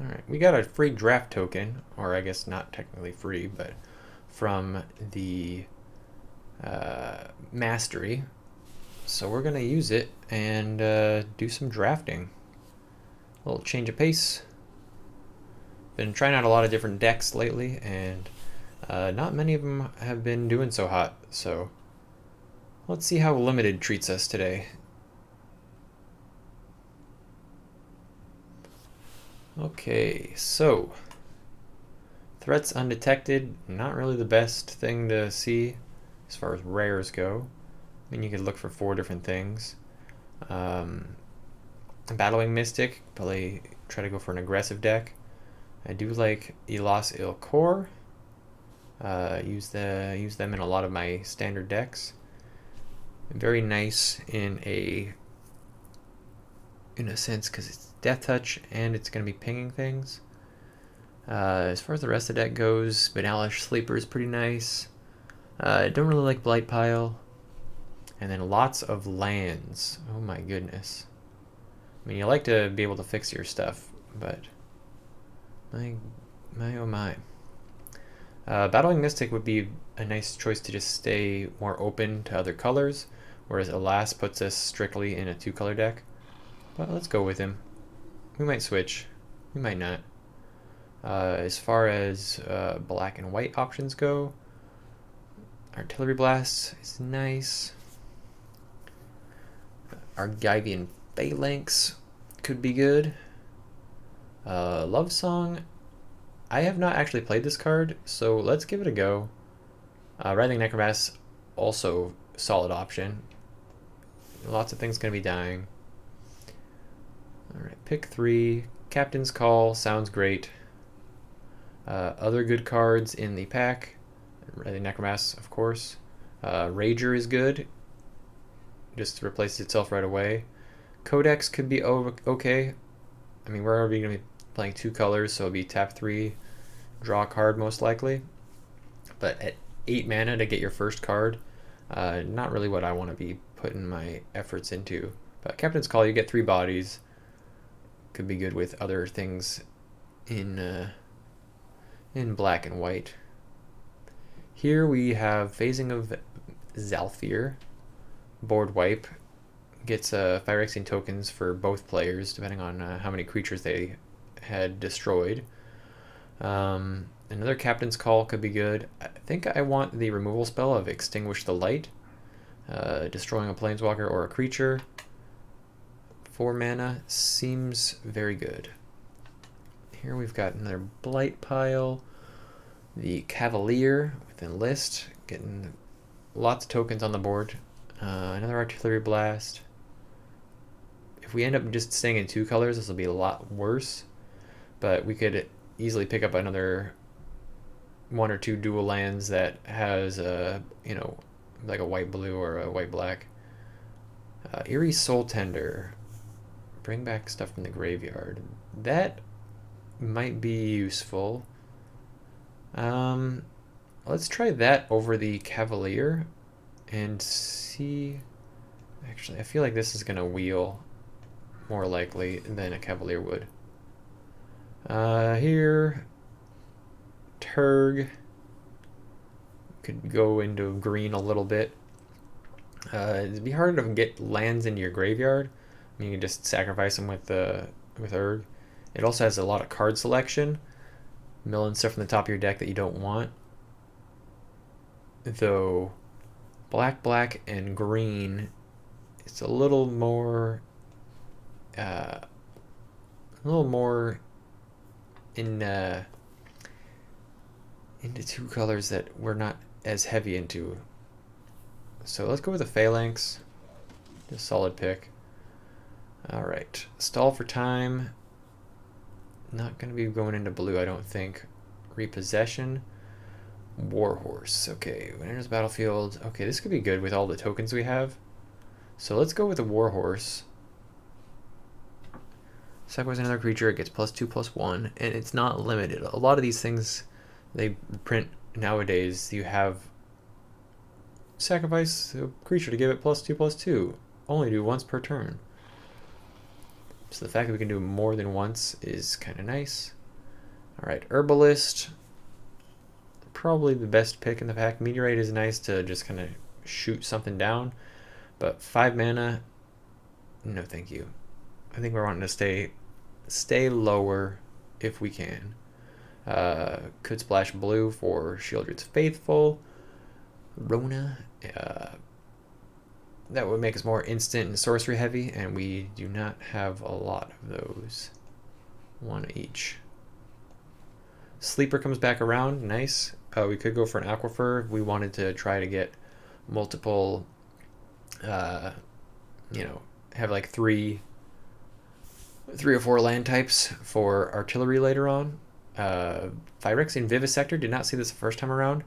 Alright, we got a free draft token, or I guess not technically free, but from the mastery. So we're going to use it and do some drafting. A little change of pace. Been trying out a lot of different decks lately, and not many of them have been doing so hot. So let's see how Limited treats us today. Okay, so threats undetected, not really the best thing to see as far as rares go. I mean, you could look for 4 different things. Battling Mystic, probably try to go for an aggressive deck. I do like Elas Ilkor. Use them in a lot of my standard decks. Very nice in a sense because it's Death Touch and it's going to be pinging things. As far as the rest of the deck goes, Banalish Sleeper is pretty nice. I don't really like Blight Pile. And then lots of lands. Oh my goodness. I mean, you like to be able to fix your stuff, but my oh my. Battling Mystic would be a nice choice to just stay more open to other colors, whereas Elas puts us strictly in a 2-color deck. But let's go with him. We might switch. We might not. As far as black and white options go, Artillery Blast is nice. Argivian Phalanx could be good. Love Song, I have not actually played this card, so let's give it a go. Writhing Necromass, also solid option. Lots of things going to be dying. Alright, pick 3. Captain's Call sounds great. Other good cards in the pack. Writhing Necromass, of course. Rager is good. Just replaces itself right away. Codex could be okay. I mean, we're already going to be playing 2 colors, so it'll be tap 3, draw a card most likely. But at 8 mana to get your first card, not really what I want to be putting my efforts into. But Captain's Call, you get 3 bodies. Could be good with other things in black and white. Here we have Phasing of Zhalfir. Board wipe. Gets Phyrexian tokens for both players, depending on how many creatures they had destroyed. Another Captain's Call could be good. I think I want the removal spell of Extinguish the Light. Destroying a planeswalker or a creature. 4 mana seems very good. Here we've got another Blight Pile. The Cavalier with Enlist. Getting lots of tokens on the board. Another Artillery Blast. If we end up just staying in 2 colors, this will be a lot worse. But we could easily pick up another 1 or 2 dual lands that has like a white-blue or a white-black. Eerie Soul Tender. Bring back stuff from the graveyard. That might be useful. Let's try that over the Cavalier and see. Actually, I feel like this is going to wheel more likely than a Cavalier would. Here, Turg could go into green a little bit. It'd be hard to get lands into your graveyard. I mean, you can just sacrifice them with Urg. It also has a lot of card selection, milling stuff from the top of your deck that you don't want. Though black, and green, it's a little more into 2 colors that we're not as heavy into. So let's go with the Phalanx. Just solid pick. Alright, Stall for Time. Not going to be going into blue, I don't think. Repossession. Warhorse. Okay, when it enters the battlefield. Okay, this could be good with all the tokens we have. So let's go with the Warhorse. Sacrifice another creature, it gets +2/+1, and it's not limited. A lot of these things they print nowadays, you have sacrifice a creature to give it +2/+2. Only do once per turn. So the fact that we can do more than once is kind of nice. All right, Herbalist, probably the best pick in the pack. Meteorite is nice to just kind of shoot something down, but 5 mana, no thank you. I think we're wanting to stay lower if we can. Could splash blue for Shieldred's Faithful. Rona, that would make us more instant and sorcery heavy, and we do not have a lot of those. One each. Sleeper comes back around, nice. We could go for an Aquifer if we wanted to try to get multiple, have like three or four land types for artillery later on. Phyrexian Vivisector, did not see this the first time around.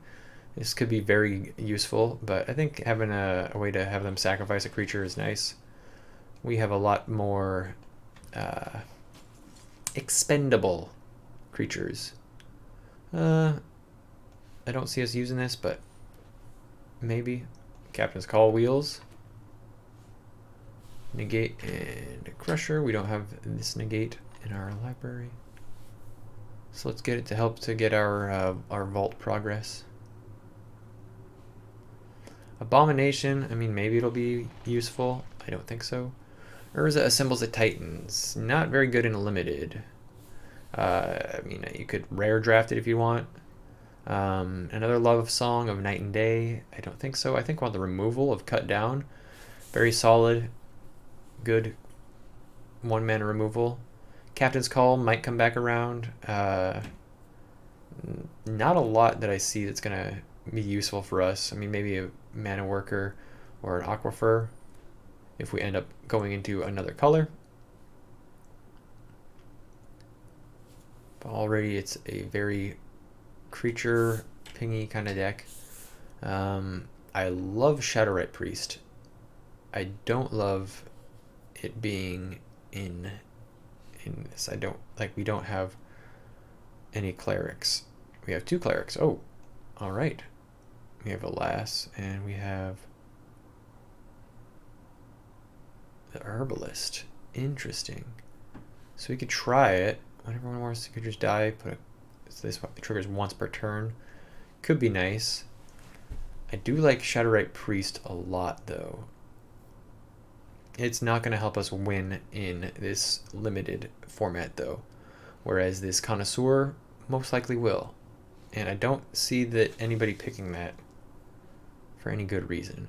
This could be very useful, but I think having a way to have them sacrifice a creature is nice. We have a lot more expendable creatures. I don't see us using this, but maybe. Captain's Call Wheels. Negate and Crusher. We don't have this negate in our library. So let's get it to help to get our vault progress. Abomination, I mean, maybe it'll be useful. I don't think so. Urza assembles the Titans. Not very good in limited. I mean, you could rare draft it if you want. Another love song of Night and Day. I don't think so. I think while the removal of Cut Down, very solid, good 1 mana removal. Captain's Call might come back around. Not a lot that I see that's gonna be useful for us. I mean, maybe a Mana Worker or an Aquifer if we end up going into another color. But already it's a very creature pingy kind of deck. I love Shadowrite Priest. I don't love it being in this. I don't like, we don't have any clerics. We have 2 clerics. Oh, all right. We have Alas and we have the Herbalist. Interesting. So we could try it. Whenever one more creatures die, this triggers once per turn. Could be nice. I do like Shadowrite Priest a lot, though. It's not going to help us win in this limited format, though. Whereas this Connoisseur most likely will. And I don't see that anybody picking that for any good reason.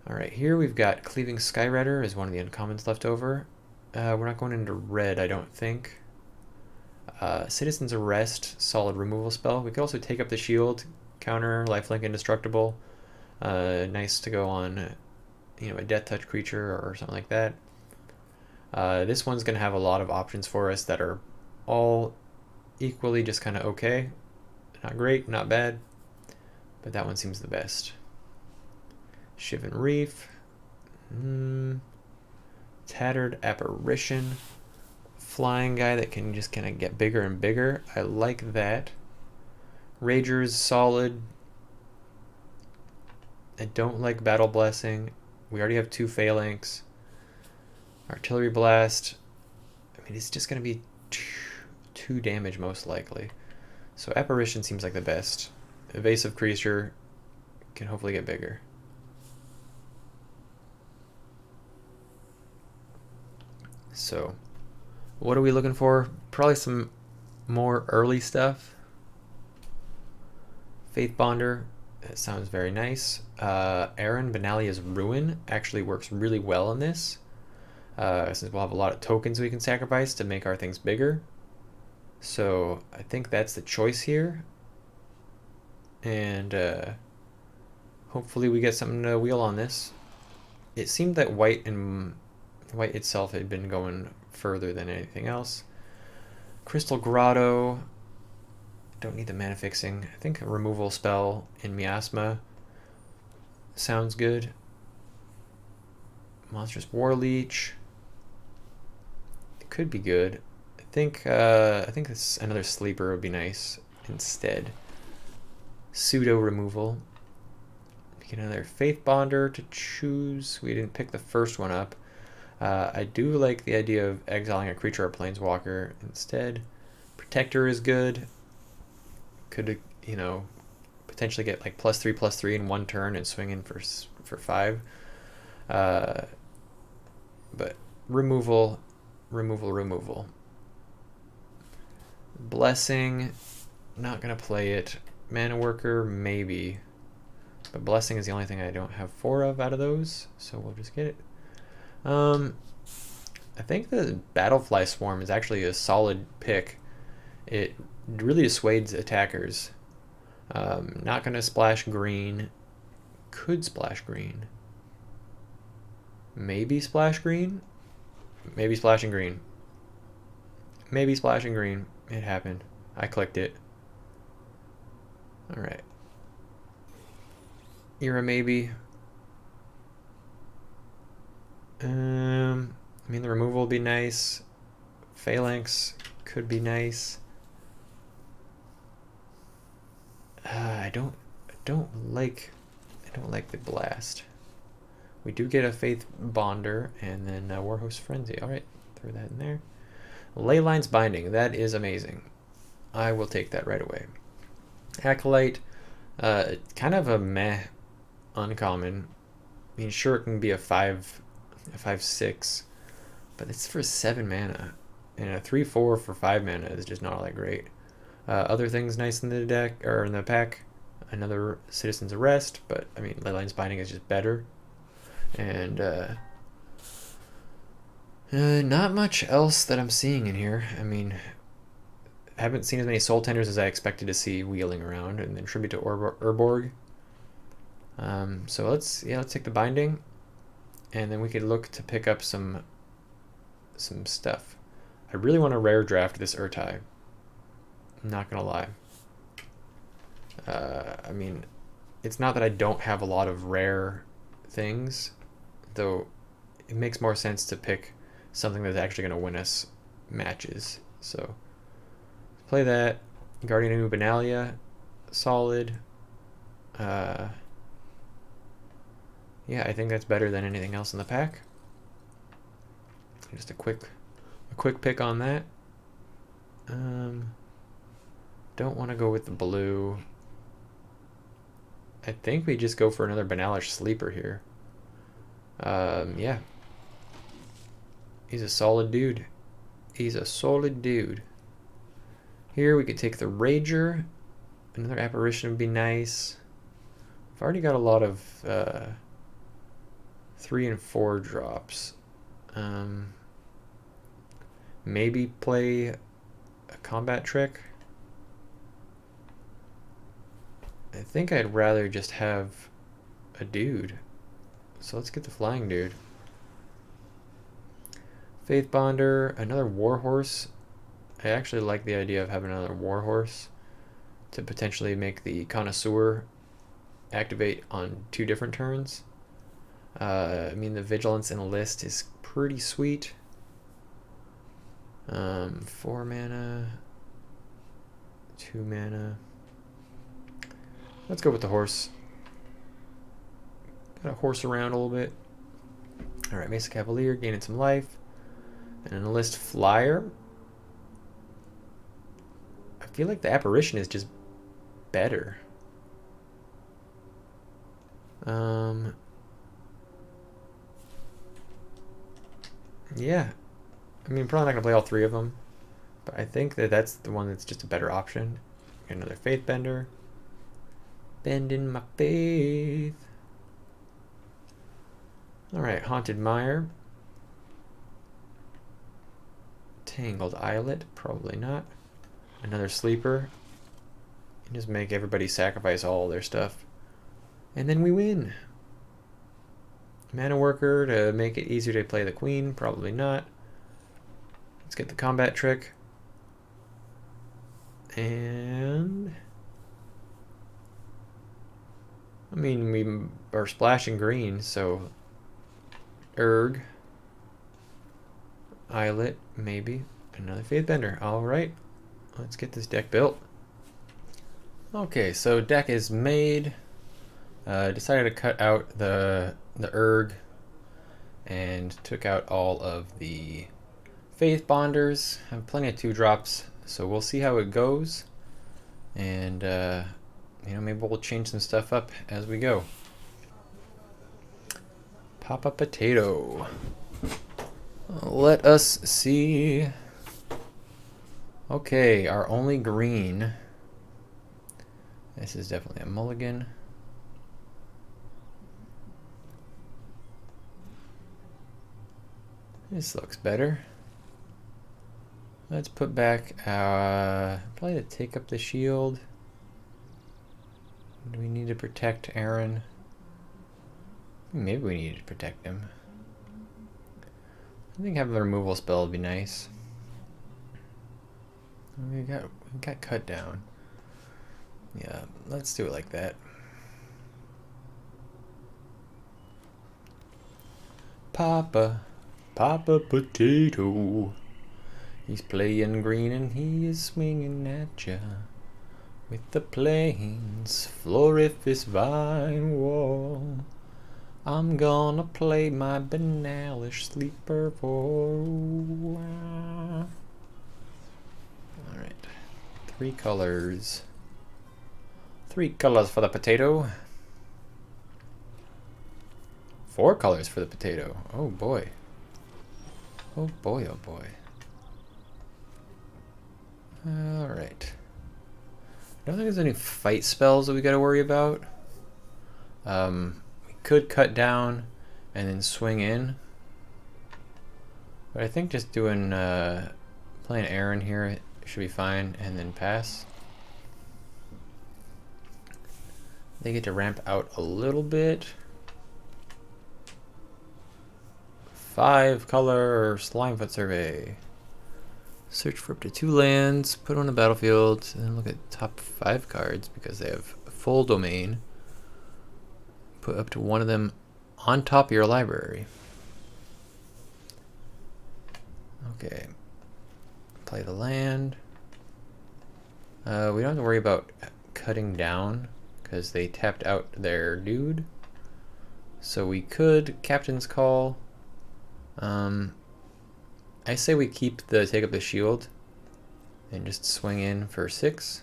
Alright, here we've got Cleaving Skyrider as one of the uncommons left over. We're not going into red, I don't think. Citizen's Arrest, solid removal spell. We could also take up the shield, counter, lifelink indestructible. Nice to go on, a death touch creature or something like that. This one's going to have a lot of options for us that are all equally just kind of okay. Not great, not bad, but that one seems the best. Shivan Reef. Tattered Apparition. Flying guy that can just kind of get bigger and bigger. I like that. Rager's solid. I don't like Battle Blessing. We already have 2 Phalanx. Artillery Blast. I mean, it's just going to be 2 damage most likely. So Apparition seems like the best. Evasive creature can hopefully get bigger. So, what are we looking for? Probably some more early stuff. Faith Bonder, that sounds very nice. Aaron Benalia's Ruin actually works really well in this. Since we'll have a lot of tokens we can sacrifice to make our things bigger. So, I think that's the choice here. And hopefully we get something to wheel on this. It seemed that white itself had been going further than anything else. Crystal Grotto. Don't need the mana fixing. I think a removal spell in Miasma sounds good. Monstrous War Leech. It could be good. I think another sleeper would be nice instead. Pseudo removal. Get another Faith Bonder to choose. We didn't pick the first one up. I do like the idea of exiling a creature or planeswalker instead. Protector is good. Could, you know, potentially get like +3/+3 in one turn and swing in for 5. But removal. Blessing, not gonna play it. Mana Worker, maybe. But Blessing is the only thing I don't have 4 of out of those, so we'll just get it. I think the Battlefly Swarm is actually a solid pick. It really dissuades attackers. Not gonna splash green. Could splash green. Maybe splash green? Maybe splashing green. Maybe splashing green. It happened. I clicked it. Alright. You're a maybe. I mean, the removal would be nice. Phalanx could be nice. I don't like the blast. We do get a Faith Bonder and then Warhost Frenzy. All right, throw that in there. Leyline's Binding. That is amazing. I will take that right away. Acolyte, kind of a meh uncommon. I mean, sure, it can be a 5/6, but it's for 7 mana, and a 3/4 for 5 mana is just not all that great. Other things nice in the deck or in the pack. Another Citizen's Arrest, but I mean, Leyline's Binding is just better. And not much else that I'm seeing in here. I mean, I haven't seen as many Soul Tenders as I expected to see wheeling around, and then Tribute to Urborg. So let's take the Binding, and then we could look to pick up some stuff. I really want to rare draft this Urtai. I'm not gonna lie. I mean, it's not that I don't have a lot of rare things, though it makes more sense to pick something that's actually going to win us matches. So play that. Guardian of Benalia, solid. Yeah, I think that's better than anything else in the pack. Just a quick pick on that. Don't want to go with the blue. I think we just go for another Banalish Sleeper here. Yeah. He's a solid dude. He's a solid dude. Here we could take the Rager. Another Apparition would be nice. I've already got a lot of 3 and 4 drops. Maybe play a Combat Trick. I think I'd rather just have a dude. So let's get the flying dude. Faith Bonder, another Warhorse. I actually like the idea of having another Warhorse to potentially make the Connoisseur activate on 2 different turns. I mean, the Vigilance in the list is pretty sweet. 4 mana, 2 mana. Let's go with the horse. Got a horse around a little bit. Alright, Mesa Cavalier, gaining some life. And an Enlist Flyer. I feel like the Apparition is just better. Yeah. I mean, probably not going to play all 3 of them. But I think that that's the one that's just a better option. Another Faith Bender. Bending my faith. Alright, Haunted Mire. Tangled Islet, probably not. Another Sleeper. And just make everybody sacrifice all their stuff. And then we win. Mana Worker to make it easier to play the Queen, probably not. Let's get the Combat Trick. And I mean, we are splashing green, so Urg, Islet, maybe. Another Faith Bender. Alright, let's get this deck built. Okay, so deck is made. Decided to cut out the Urg and took out all of the Faith Bonders. Have plenty of 2 drops, So we'll see how it goes, and you know, maybe we'll change some stuff up as we go. Papa Potato. Let us see. Okay, our only green. This is definitely a mulligan. This looks better. Let's put back probably to take up the shield. Do we need to protect Aaron? Maybe we need to protect him. I think having a removal spell would be nice. We got cut down. Yeah, let's do it like that. Papa Potato. He's playing green and he is swinging at ya with the plains floriferous vine wall. I'm gonna play my banalish sleeper for Alright. 3 colors. 3 colors for the potato. 4 colors for the potato. Oh boy. Oh boy, oh boy. Alright. I don't think there's any fight spells that we gotta worry about. We could cut down and then swing in. But I think just doing playing Aaron here should be fine, and then pass. They get to ramp out a little bit. 5 color Slimefoot Survey. Search for up to 2 lands, put on the battlefield, and then look at top 5 cards because they have full domain. Put up to 1 of them on top of your library. Okay. Play the land. We don't have to worry about cutting down because they tapped out their dude. So we could Captain's Call. I say we keep the take up the shield and just swing in for 6.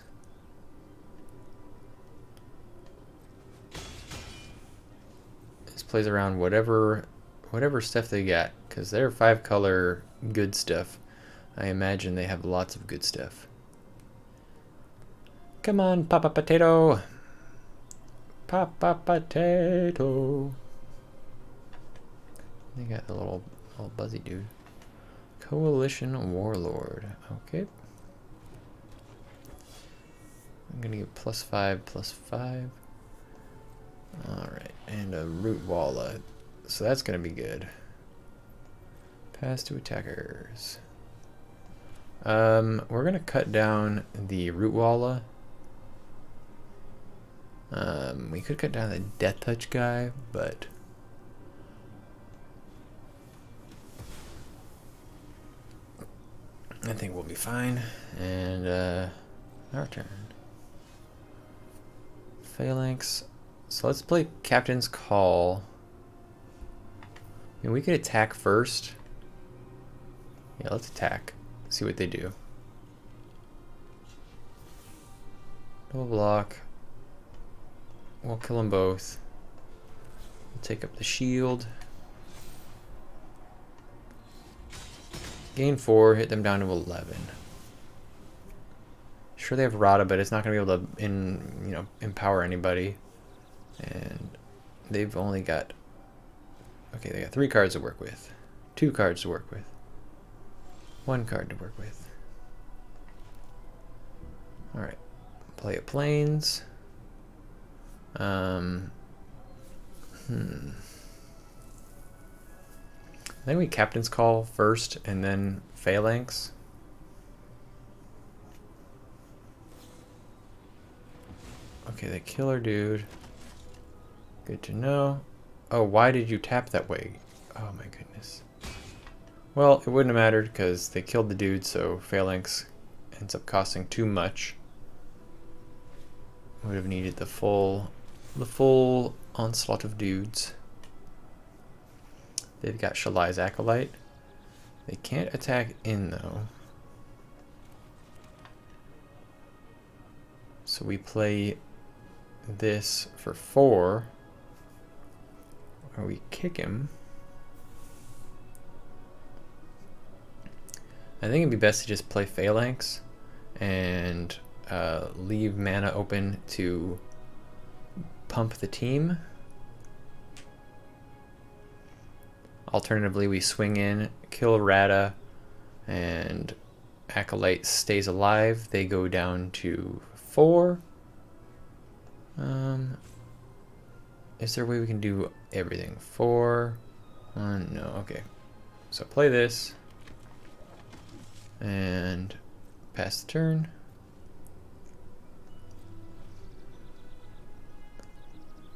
This plays around whatever stuff they got, because they're 5 color good stuff. I imagine they have lots of good stuff. Come on, Papa Potato. Papa Potato. They got the little buzzy dude. Coalition Warlord. Okay. I'm gonna give +5/+5. Alright, and a Root Walla. So that's gonna be good. Pass to attackers. We're gonna cut down the Root Walla. We could cut down the Death Touch guy, but I think we'll be fine. And our turn. Phalanx. So let's play Captain's Call. I mean, we could attack first. Yeah, let's attack. See what they do. Double block. We'll kill them both. We'll take up the shield. Gain 4, hit them down to 11. Sure, they have Rada, but it's not going to be able to empower anybody. And they've only got... Okay, they got 3 cards to work with. 2 cards to work with. 1 card to work with. Alright. Play a Plains. I think we Captain's Call first and then Phalanx. Okay, the killer dude. Good to know. Oh, why did you tap that way? Oh my goodness. Well, it wouldn't have mattered because they killed the dude, so Phalanx ends up costing too much. Would have needed the full onslaught of dudes. They've got Shalai's Acolyte. They can't attack in though. So we play this for 4, or we kick him. I think it'd be best to just play Phalanx and leave mana open to pump the team. Alternatively, we swing in, kill Rata, and Acolyte stays alive. They go down to 4. Is there a way we can do everything? 4. No, okay. So play this. And pass the turn.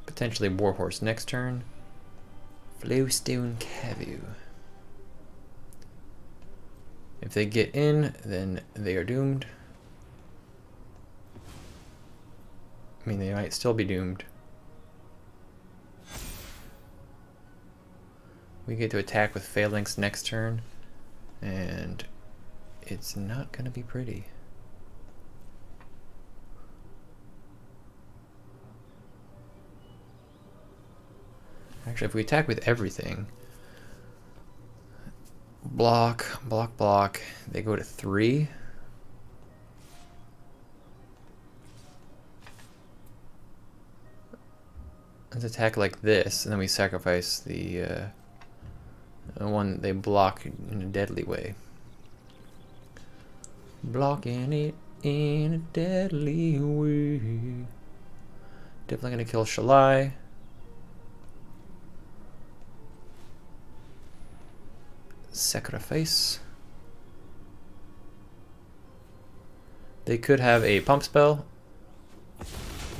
Potentially Warhorse next turn. Flowstone Cavu. If they get in, then they are doomed. I mean, they might still be doomed. We get to attack with Phalanx next turn, and it's not going to be pretty. Actually, if we attack with everything, block, block, block, they go to 3. Let's attack like this, and then we sacrifice the one that they block in a deadly way. Blocking it in a deadly way. Definitely gonna kill Shalai. Sacrifice. They could have a pump spell.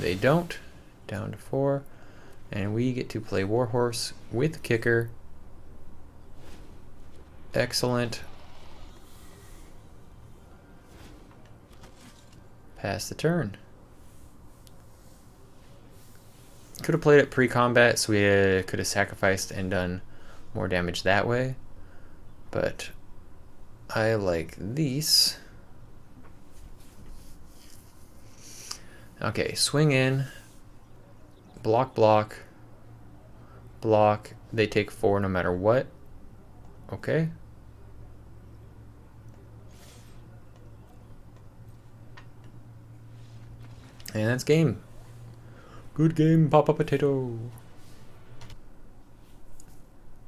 They don't. Down to 4. And we get to play Warhorse with Kicker. Excellent. Pass the turn. Could have played it pre-combat, so we could have sacrificed and done more damage that way. But I like these. Okay, swing in. Block, block. Block. They take 4 no matter what. Okay. And that's game. Good game, Papa Potato.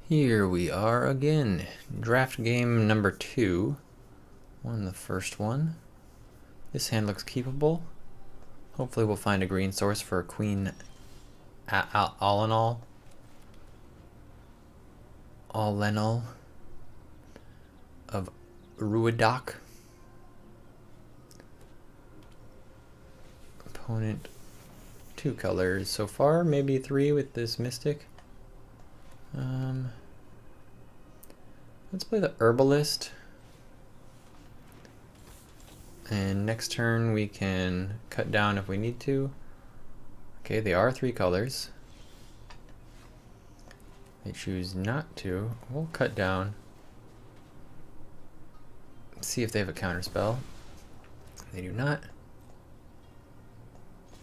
Here we are again. Draft game number 2. Won the first one. This hand looks keepable. Hopefully we'll find a green source for a Queen all in all. All of Ruidoc. Opponent 2 colors so far, maybe 3 with this Mystic. Let's play the Herbalist. And next turn we can cut down if we need to. Okay, they are 3 colors. They choose not to. We'll cut down. See if they have a counterspell. They do not.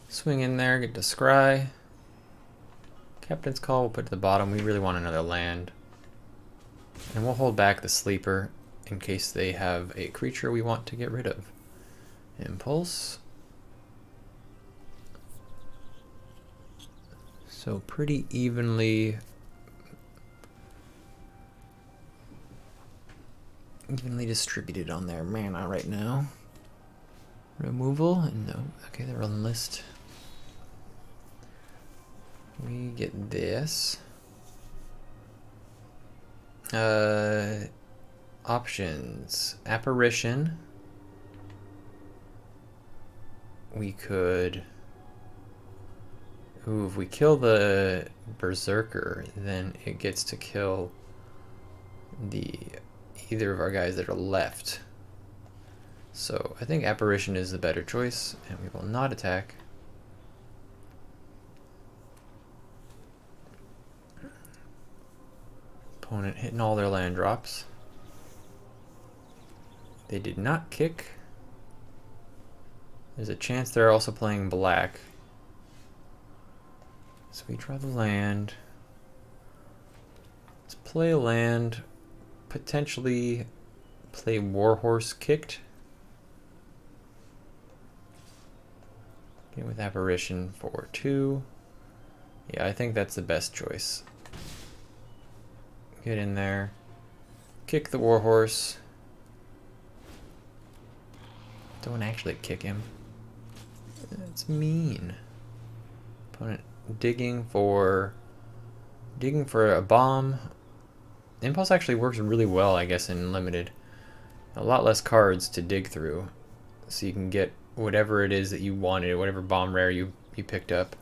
Swing in there, get to scry. Captain's Call we'll put to the bottom. We really want another land. And we'll hold back the sleeper in case they have a creature we want to get rid of. Impulse. So pretty evenly distributed on their mana right now. Removal, no. Okay, they're on the list. We get this. Options. Apparition. We could... Ooh, if we kill the Berserker, then it gets to kill either of our guys that are left. So I think Apparition is the better choice, and we will not attack. Opponent hitting all their land drops. They did not kick. There's a chance they're also playing black. So we draw the land. Let's play a land. Potentially play Warhorse Kicked. Get with Apparition for 2. Yeah, I think that's the best choice. Get in there. Kick the Warhorse. Don't actually kick him. That's mean. Opponent digging for a bomb. Impulse actually works really well, I guess, in limited. A lot less cards to dig through, so you can get whatever it is that you wanted, whatever bomb rare you picked up.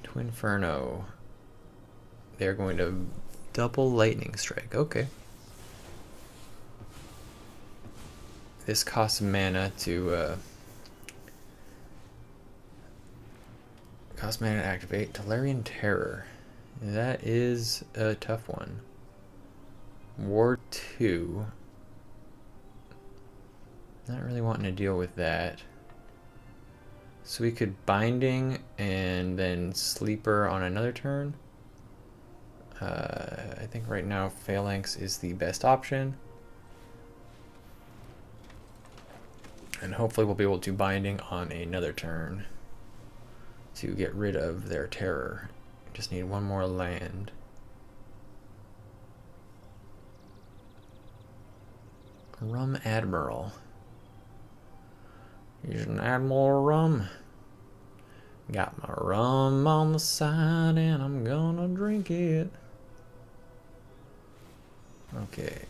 Twinferno. They're going to double lightning strike. Okay. This costs mana to activate. Tolarian Terror. That is a tough one. War 2. Not really wanting to deal with that. So we could Binding and then Sleeper on another turn. I think right now Phalanx is the best option. And hopefully we'll be able to Binding on another turn to get rid of their terror. Just need one more land. Rum Admiral. Here's an Admiral rum. Got my rum on the side and I'm gonna drink it. Okay.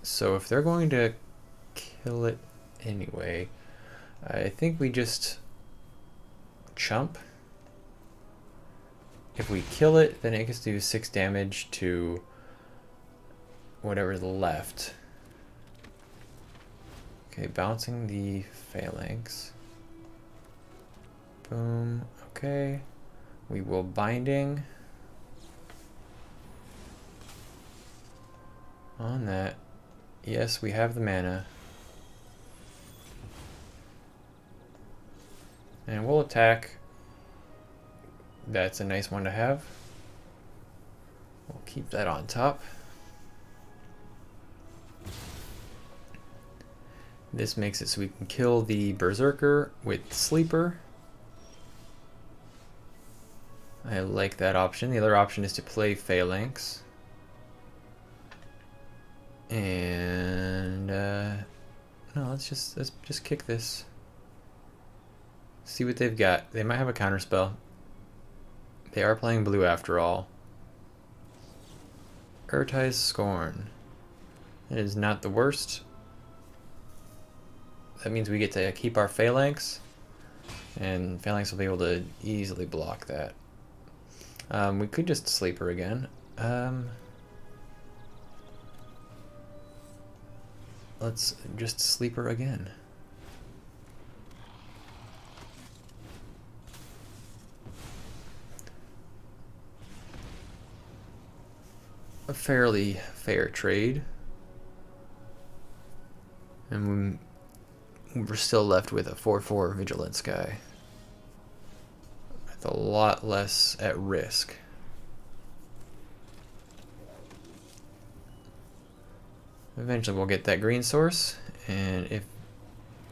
So if they're going to kill it anyway, I think we just chump. If we kill it, then it gets to do 6 damage to whatever's left. Okay, bouncing the Phalanx. Boom. Okay. We will Binding on that. Yes, we have the mana. And we'll attack. That's a nice one to have. We'll keep that on top. This makes it so we can kill the Berserker with Sleeper. I like that option. The other option is to play Phalanx. And no, let's just kick this. See what they've got. They might have a counterspell. They are playing blue after all. Urtai's Scorn. It is not the worst. That means we get to keep our Phalanx, and Phalanx will be able to easily block that. We could just Sleeper again. Let's just Sleeper again. A fairly fair trade. And we're still left with a 4/4 Vigilance guy. With a lot less at risk. Eventually we'll get that green source, and if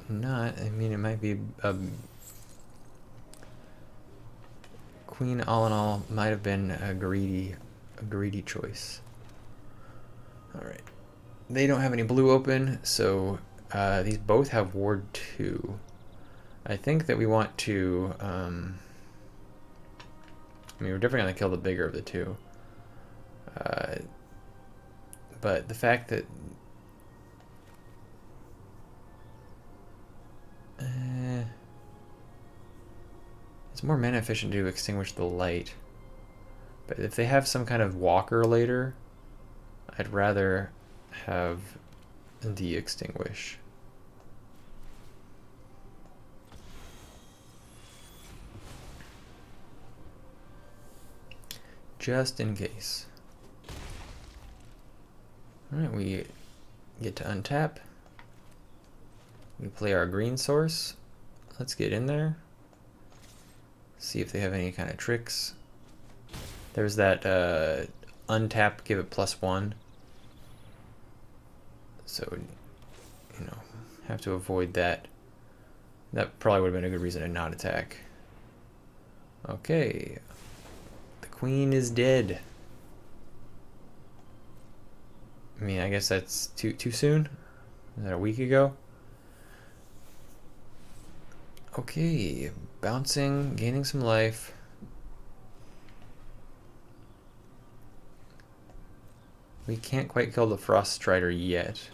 not, I mean, it might be a Queen. All in all, might have been a greedy choice. All right, they don't have any blue open, so these both have Ward 2. I think that we want to. I mean, we're definitely gonna kill the bigger of the two. But the fact that it's more mana efficient to extinguish the light. But if they have some kind of walker later, I'd rather have the extinguish. Just in case. Alright, we get to untap. We play our green source. Let's get in there. See if they have any kind of tricks. There's that untap, give it +1. So, you know, have to avoid that. That probably would have been a good reason to not attack. Okay. The queen is dead. I mean, I guess that's too soon? Was that a week ago? Okay, bouncing, gaining some life. We can't quite kill the Frost Strider yet.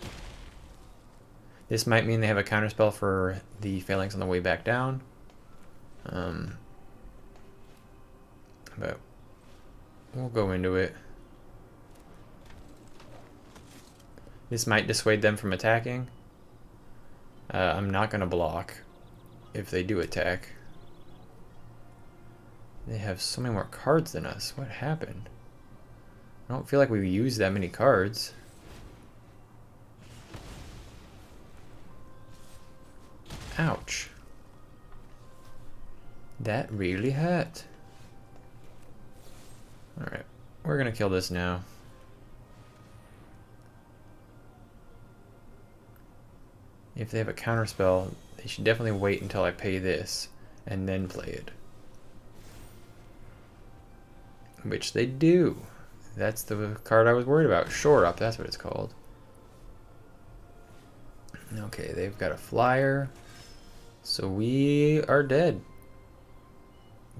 This might mean they have a counterspell for the Phalanx on the way back down. But we'll go into it. This might dissuade them from attacking. I'm not going to block if they do attack. They have so many more cards than us. What happened? I don't feel like we've used that many cards. Ouch. That really hurt. Alright, we're gonna kill this now. If they have a counterspell, they should definitely wait until I pay this and then play it. Which they do. That's the card I was worried about. Shore Up, that's what it's called. Okay, they've got a flyer. So we are dead.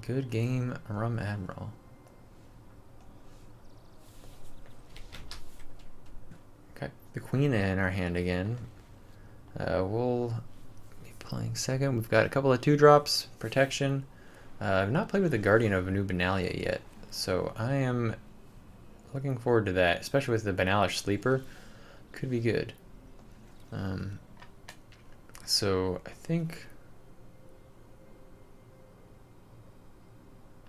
Good game, Rum Admiral. Got the queen in our hand again. We'll be playing second. We've got a couple of 2-drops, protection. I've not played with the Guardian of Dominaria yet, so I am looking forward to that, especially with the Banalish Sleeper. Could be good. So I think,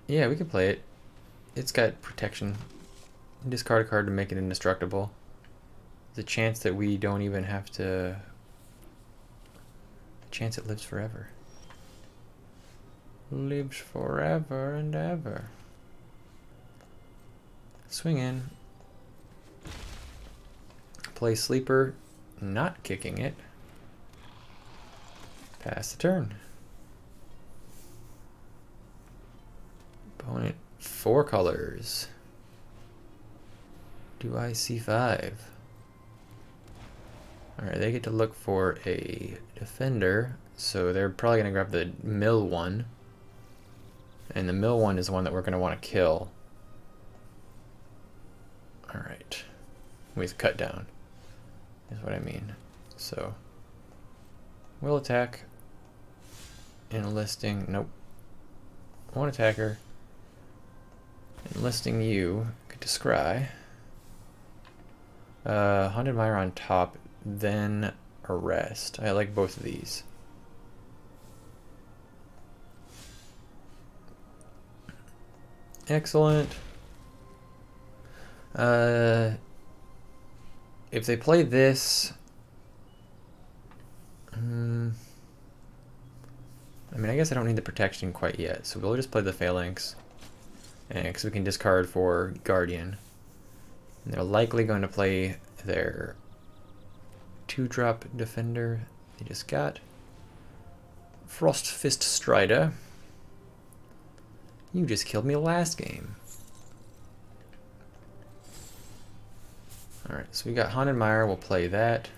yeah, we can play it. It's got protection. Discard a card to make it indestructible. The chance that we don't even have to. The chance it lives forever. Lives forever and ever. Swing in. Play Sleeper, not kicking it. Pass the turn. Opponent 4 colors. Do I see 5? Alright, they get to look for a defender, so they're probably going to grab the mill one. And the mill one is the one that we're going to want to kill. Alright. With cut down, is what I mean. So, we'll attack. Enlisting, nope. One attacker. Enlisting you. Get to scry. Haunted Mire on top, then arrest. I like both of these. Excellent. If they play this, I mean, I guess I don't need the protection quite yet, so we'll just play the Phalanx, and because we can discard for Guardian. And they're likely going to play their 2-drop defender they just got. Frostfist Strider. You just killed me last game. Alright, so we got Haunted Mire, we'll play that.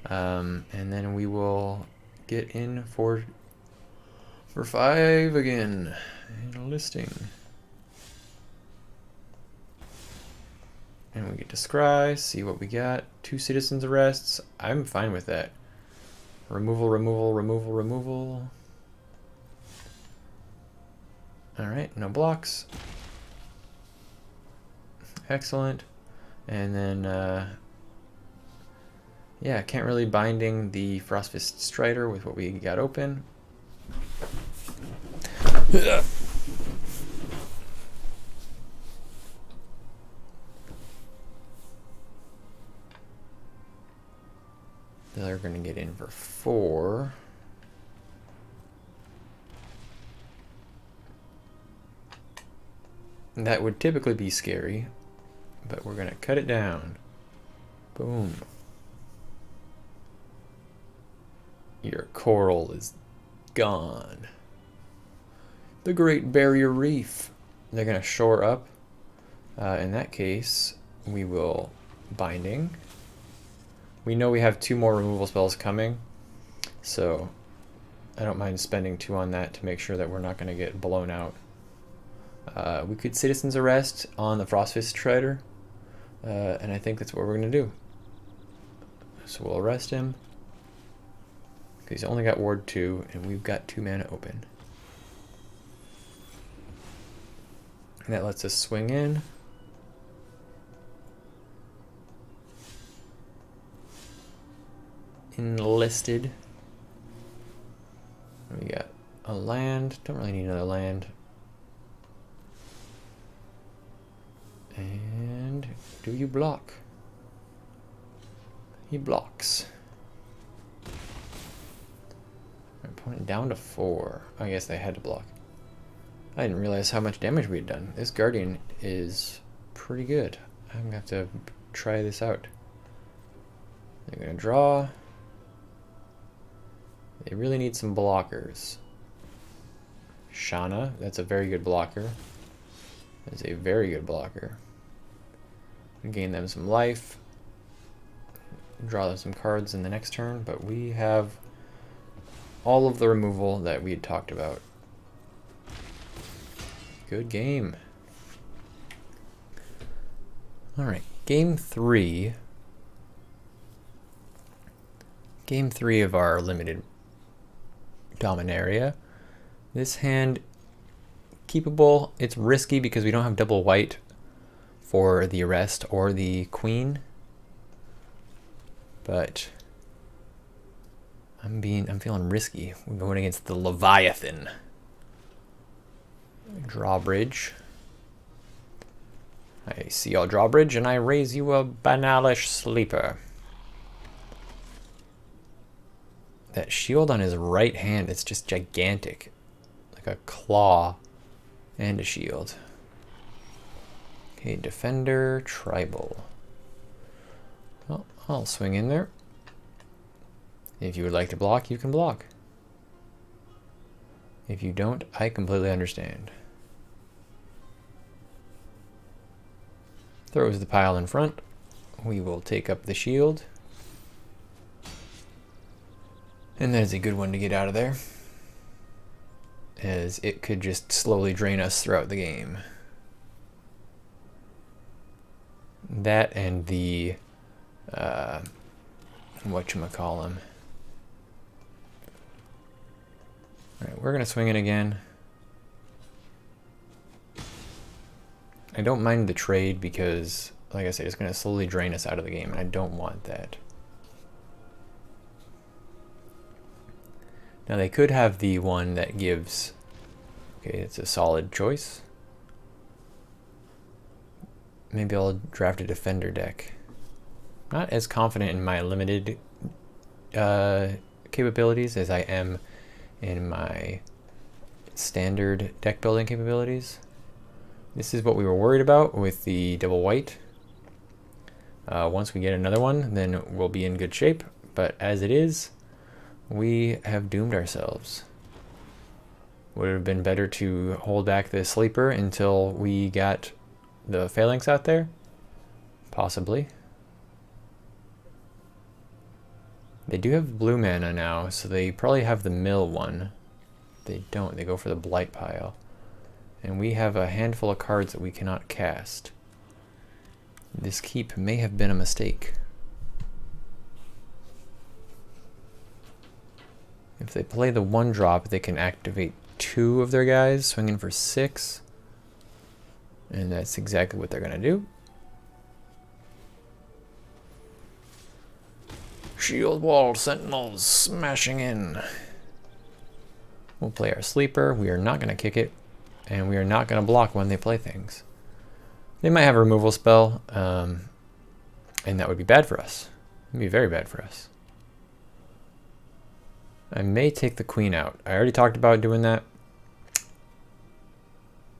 And then we will get in for 5 again. Enlisting. And we get to scry, see what we got. 2 citizens arrests. I'm fine with that. Removal, removal, removal, removal. Alright, no blocks. Excellent. And then, yeah, can't really binding the Frostfist Strider with what we got open. They're going to get in for 4. That would typically be scary, but we're going to cut it down. Boom. Your coral is gone. The Great Barrier Reef. They're going to shore up. In that case, we will binding. We know we have 2 more removal spells coming, so I don't mind spending 2 on that to make sure that we're not going to get blown out. We could Citizen's Arrest on the Frostfist Strider, and I think that's what we're going to do. So we'll arrest him. He's only got Ward 2, and we've got 2 mana open. And that lets us swing in. Enlisted. We got a land. Don't really need another land. And do you block? He blocks. Opponent down to 4. I guess they had to block. I didn't realize how much damage we had done. This Guardian is pretty good. I'm gonna have to try this out. They're gonna draw. They really need some blockers. Shana, that's a very good blocker. That's a very good blocker. Gain them some life. Draw them some cards in the next turn, but we have all of the removal that we had talked about. Good game. Alright, game 3. Game 3 of our limited Dominaria. This hand, keepable. It's risky because we don't have double white for the arrest or the queen. But I'm feeling risky. We're going against the Leviathan. Drawbridge. I see your drawbridge and I raise you a banalish sleeper. That shield on his right hand, it's just gigantic. Like a claw and a shield. Okay, defender, tribal. Well, I'll swing in there. If you would like to block, you can block. If you don't, I completely understand. Throws the pile in front. We will take up the shield. And that is a good one to get out of there, as it could just slowly drain us throughout the game. That and the whatchamacallem. Alright, we're gonna swing it again. I don't mind the trade because, like I said, it's gonna slowly drain us out of the game, and I don't want that. Now they could have the one that gives, okay, it's a solid choice. Maybe I'll draft a defender deck. Not as confident in my limited capabilities as I am in my standard deck building capabilities. This is what we were worried about with the double white. Once we get another one, then we'll be in good shape. But as it is, we have doomed ourselves. Would it have been better to hold back the sleeper until we got the phalanx out there? Possibly. They do have blue mana now, so they probably have the mill one. They don't, they go for the blight pile. And we have a handful of cards that we cannot cast. This keep may have been a mistake. If they play the 1-drop, they can activate 2 of their guys, swinging for 6. And that's exactly what they're going to do. Shield wall sentinels smashing in. We'll play our sleeper. We are not going to kick it. And we are not going to block when they play things. They might have a removal spell. And that would be bad for us. It would be very bad for us. I may take the queen out. I already talked about doing that.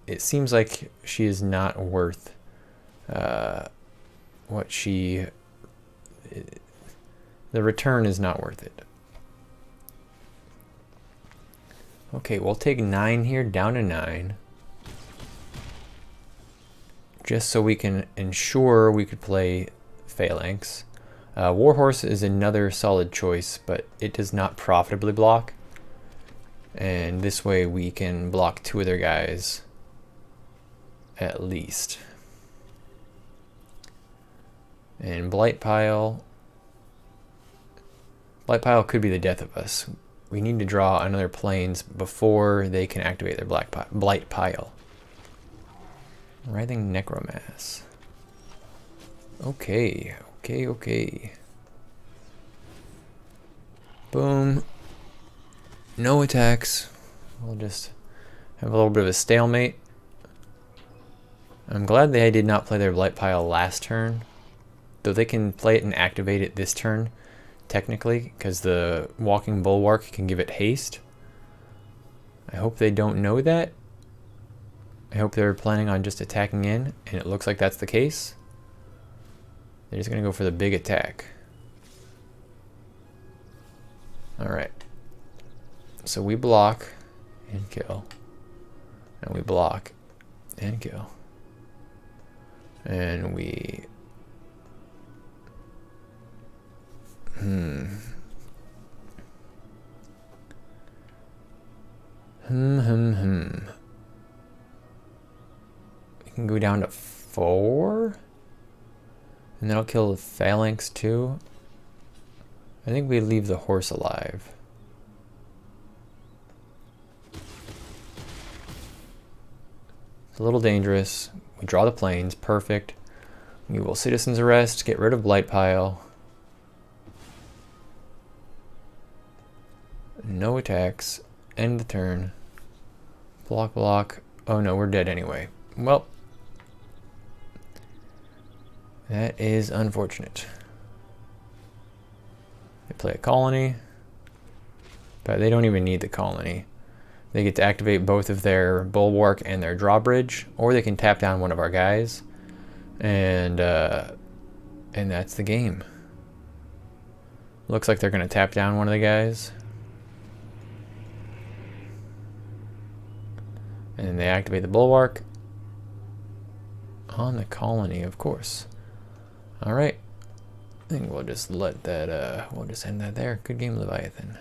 It seems like she is not worth what she... The return is not worth it. Okay, we'll take 9 here, down to 9. Just so we can ensure we could play Phalanx. Warhorse is another solid choice, but it does not profitably block. And this way we can block 2 of their guys at least. And Blight Pile. Blight Pile could be the death of us. We need to draw another plains before they can activate their Blight Pile. Writhing Necromass. Okay. Boom. No attacks. We'll just have a little bit of a stalemate. I'm glad they did not play their Blight Pile last turn. Though they can play it and activate it this turn, technically, because the Walking Bulwark can give it haste. I hope they don't know that. I hope they're planning on just attacking in, and it looks like that's the case. They're just going to go for the big attack. Alright. So we block and kill. And we block and kill. And we... We can go down to 4. And that'll kill the Phalanx too. I think we leave the horse alive. It's a little dangerous. We draw the plains, perfect. We will Citizen's Arrest, get rid of Blight Pile. No attacks. End the turn. Block, block. Oh no, we're dead anyway. Well, that is unfortunate. They play a colony, but they don't even need the colony. They get to activate both of their Bulwark and their Drawbridge, or they can tap down one of our guys, and that's the game. Looks like they're going to tap down one of the guys. And then they activate the Bulwark on the colony, of course. Alright. I think we'll just let that, we'll just end that there. Good game, Leviathan.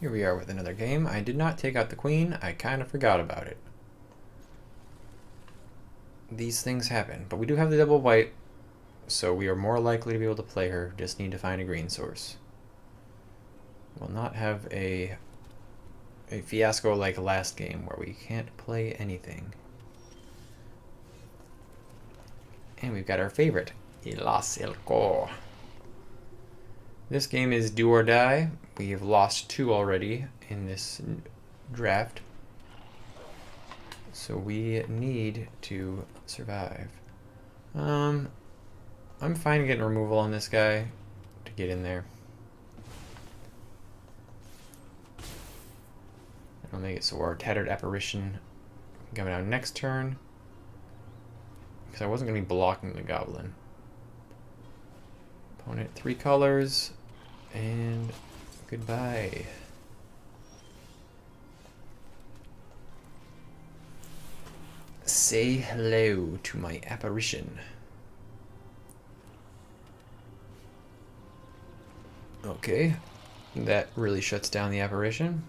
Here we are with another game. I did not take out the queen. I kind of forgot about it. These things happen. But we do have the double white, so we are more likely to be able to play her. Just need to find a green source. We'll not have a fiasco like last game where we can't play anything. And we've got our favorite, Ilas Elko. This game is do or die. We have lost 2 already in this draft. So we need to survive. I'm fine getting removal on this guy to get in there. I'll make it so our Tattered Apparition coming out next turn. Because I wasn't going to be blocking the Goblin. Opponent 3 colors. And goodbye. Say hello to my apparition. Okay. That really shuts down the apparition.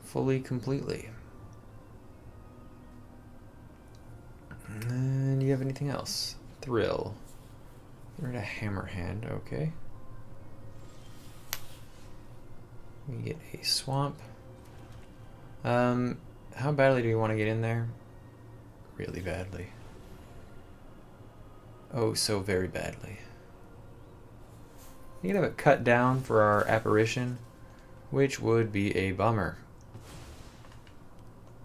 Fully, completely. And do you have anything else? Thrill. We're at a hammer hand, okay. We get a swamp. How badly do we want to get in there? Really badly. Oh, so very badly. We could have it cut down for our apparition, which would be a bummer.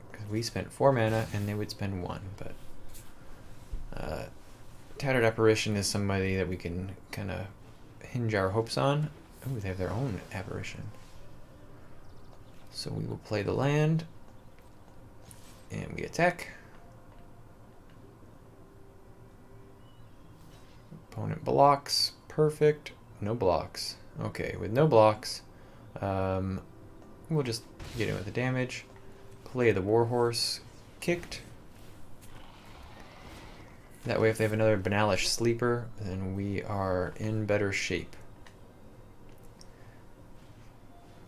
Because we spent 4 mana and they would spend 1, but Tattered Apparition is somebody that we can kind of hinge our hopes on. Oh, they have their own apparition. So we will play the land, and we attack. Opponent blocks. Perfect. No blocks. Okay, with no blocks, we'll just get in with the damage. Play the Warhorse. Kicked. That way, if they have another Banalish Sleeper, then we are in better shape.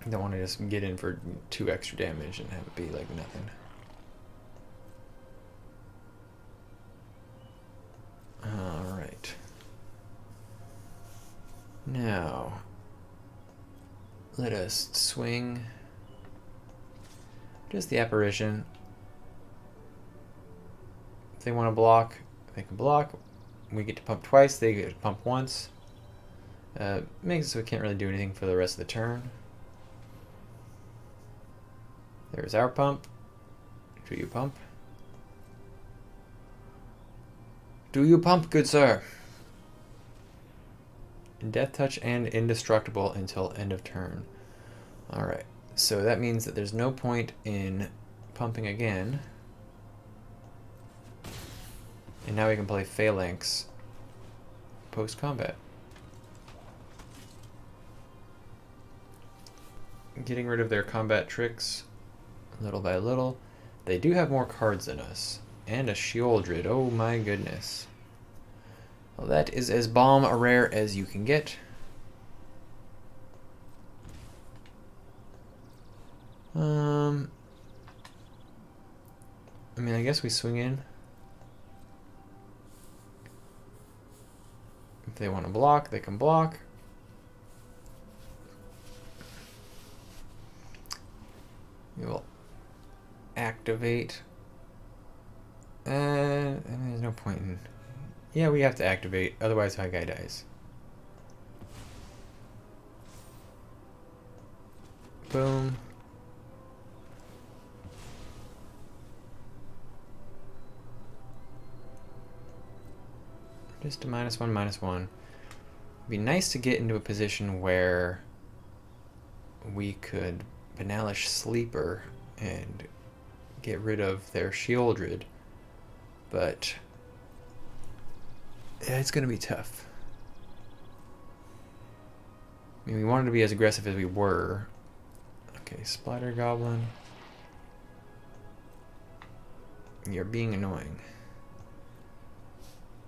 Don't want to just get in for 2 extra damage and have it be like nothing. Alright. Now, let us swing just the apparition. If they want to block, they can block. We get to pump twice, they get to pump once. Makes it so we can't really do anything for the rest of the turn. There's our pump. Do you pump? Do you pump, good sir? Death Touch and Indestructible until end of turn. Alright, so that means that there's no point in pumping again. And now we can play Phalanx post-combat. Getting rid of their combat tricks little by little. They do have more cards than us. And a Sheoldred, oh my goodness. Well, that is as bomb a rare as you can get. I mean, I guess we swing in. If they want to block, they can block. We will activate. I mean, there's no point in... Yeah, we have to activate, otherwise High Guy dies. Boom. Just a -1, -1. It'd be nice to get into a position where we could Banalish Sleeper and get rid of their Sheoldred, but yeah, it's going to be tough. I mean, we wanted to be as aggressive as we were. Okay, Splatter Goblin. You're being annoying.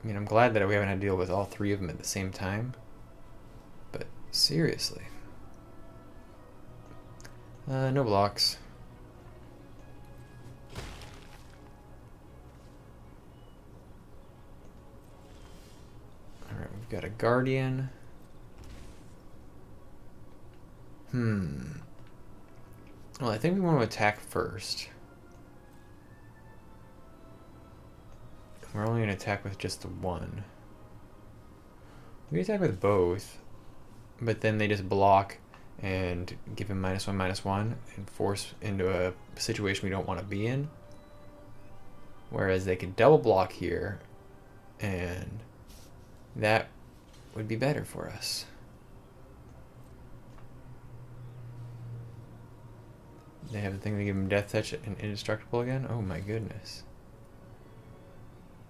I mean, I'm glad that we haven't had to deal with all 3 of them at the same time. But seriously. No blocks. Alright, we've got a Guardian. Well, I think we want to attack first. We're only going to attack with just the one. We attack with both, but then they just block and give him -1, -1 and force into a situation we don't want to be in. Whereas they could double block here, and that would be better for us. They have the thing to give him Death Touch and Indestructible again? Oh my goodness.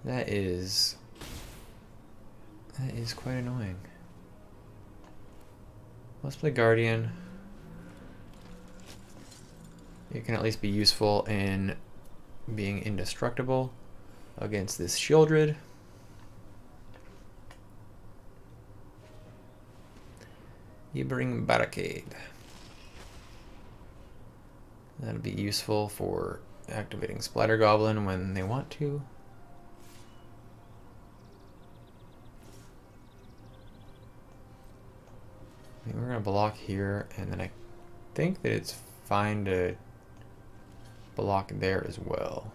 That is quite annoying. Let's play Guardian. It can at least be useful in being indestructible against this Sheoldred. You bring Barricade. That'll be useful for activating Splatter Goblin when they want to. I mean, we're going to block here, and then I think that it's fine to block there as well.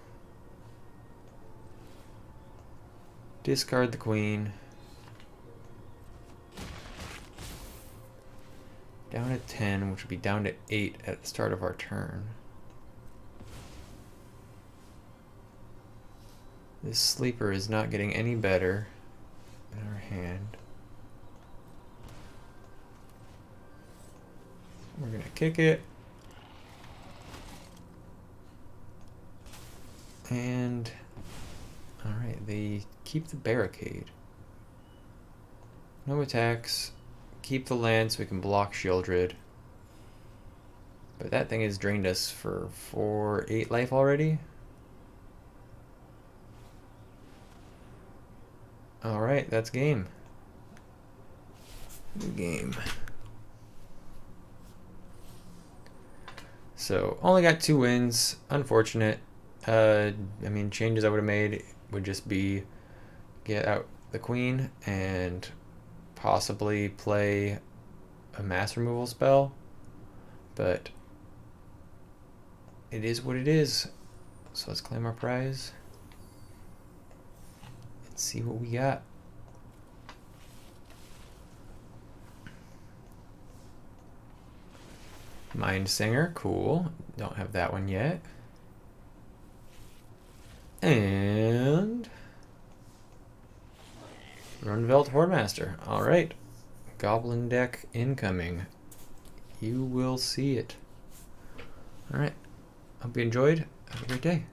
Discard the Queen. Down to 10, which would be down to 8 at the start of our turn. This Sleeper is not getting any better in our hand. We're gonna kick it. And alright, they keep the barricade. No attacks. Keep the land so we can block Shieldred. But that thing has drained us for 8 life already. Alright, that's game. Good game. So, only got 2 wins. Unfortunate. I mean, changes I would have made would just be get out the queen and possibly play a mass removal spell. But it is what it is. So let's claim our prize. Let's see what we got. Mind Singer, cool. Don't have that one yet. And Runvelt Hordemaster. Alright. Goblin deck incoming. You will see it. Alright. Hope you enjoyed. Have a great day.